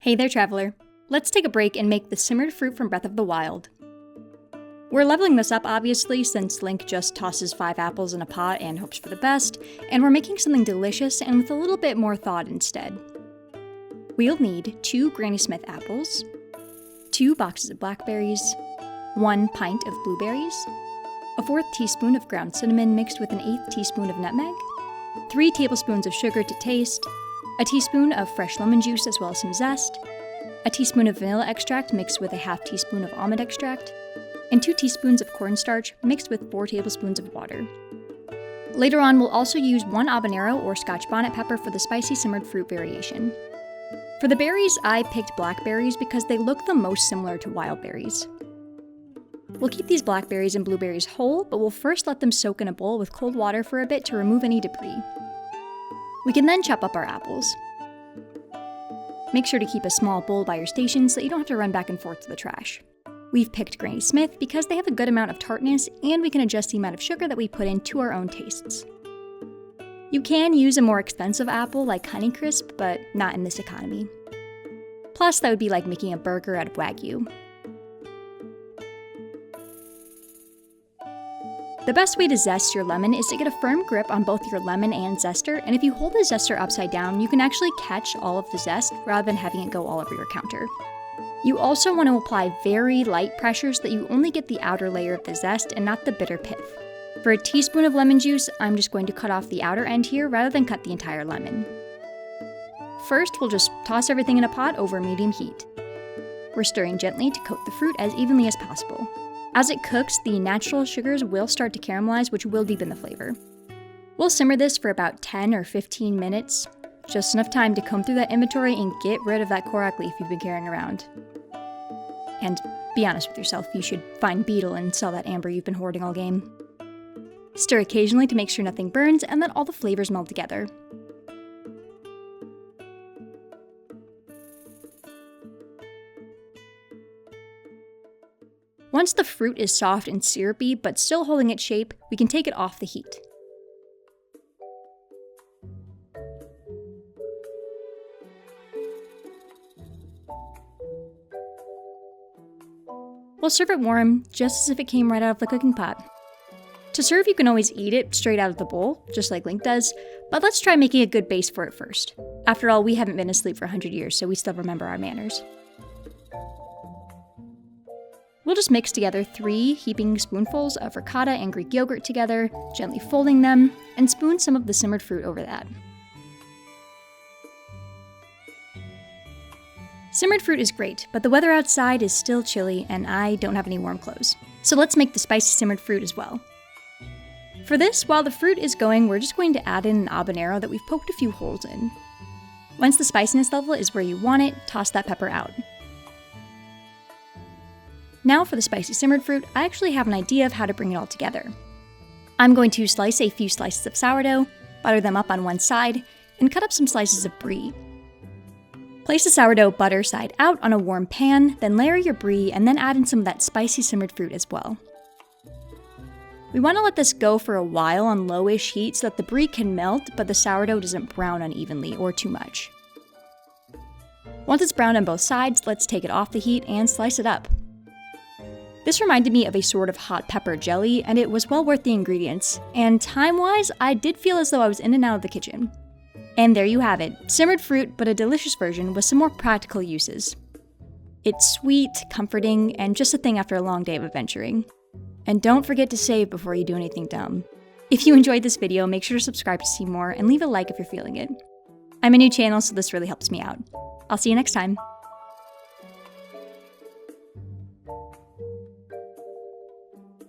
Hey there, traveler. Let's take a break and make the simmered fruit from Breath of the Wild. We're leveling this up, obviously, since Link just tosses 5 apples in a pot and hopes for the best, and we're making something delicious and with a little bit more thought instead. We'll need 2 Granny Smith apples, 2 boxes of blackberries, 1 pint of blueberries, a 1/4 teaspoon of ground cinnamon mixed with an 1/8 teaspoon of nutmeg, 3 tablespoons of sugar to taste, a teaspoon of fresh lemon juice as well as some zest, a teaspoon of vanilla extract mixed with a 1/2 teaspoon of almond extract, and 2 teaspoons of cornstarch mixed with 4 tablespoons of water. Later on, we'll also use 1 habanero or Scotch bonnet pepper for the spicy simmered fruit variation. For the berries, I picked blackberries because they look the most similar to wild berries. We'll keep these blackberries and blueberries whole, but we'll first let them soak in a bowl with cold water for a bit to remove any debris. We can then chop up our apples. Make sure to keep a small bowl by your station so that you don't have to run back and forth to the trash. We've picked Granny Smith because they have a good amount of tartness and we can adjust the amount of sugar that we put in to our own tastes. You can use a more expensive apple like Honeycrisp, but not in this economy. Plus, that would be like making a burger out of Wagyu. The best way to zest your lemon is to get a firm grip on both your lemon and zester, and if you hold the zester upside down, you can actually catch all of the zest rather than having it go all over your counter. You also want to apply very light pressure so that you only get the outer layer of the zest and not the bitter pith. For a teaspoon of lemon juice, I'm just going to cut off the outer end here rather than cut the entire lemon. First, we'll just toss everything in a pot over medium heat. We're stirring gently to coat the fruit as evenly as possible. As it cooks, the natural sugars will start to caramelize, which will deepen the flavor. We'll simmer this for about 10 or 15 minutes, just enough time to comb through that inventory and get rid of that korak leaf you've been carrying around. And be honest with yourself, you should find Beetle and sell that amber you've been hoarding all game. Stir occasionally to make sure nothing burns and that all the flavors meld together. Once the fruit is soft and syrupy, but still holding its shape, we can take it off the heat. We'll serve it warm, just as if it came right out of the cooking pot. To serve, you can always eat it straight out of the bowl, just like Link does, but let's try making a good base for it first. After all, we haven't been asleep for 100 years, so we still remember our manners. We'll just mix together 3 heaping spoonfuls of ricotta and Greek yogurt together, gently folding them, and spoon some of the simmered fruit over that. Simmered fruit is great, but the weather outside is still chilly and I don't have any warm clothes. So let's make the spicy simmered fruit as well. For this, while the fruit is going, we're just going to add in an habanero that we've poked a few holes in. Once the spiciness level is where you want it, toss that pepper out. Now for the spicy simmered fruit, I actually have an idea of how to bring it all together. I'm going to slice a few slices of sourdough, butter them up on one side, and cut up some slices of brie. Place the sourdough butter side out on a warm pan, then layer your brie, and then add in some of that spicy simmered fruit as well. We want to let this go for a while on lowish heat so that the brie can melt, but the sourdough doesn't brown unevenly or too much. Once it's browned on both sides, let's take it off the heat and slice it up. This reminded me of a sort of hot pepper jelly, and it was well worth the ingredients. And time-wise, I did feel as though I was in and out of the kitchen. And there you have it, simmered fruit, but a delicious version with some more practical uses. It's sweet, comforting, and just a thing after a long day of adventuring. And don't forget to save before you do anything dumb. If you enjoyed this video, make sure to subscribe to see more and leave a like if you're feeling it. I'm a new channel, so this really helps me out. I'll see you next time.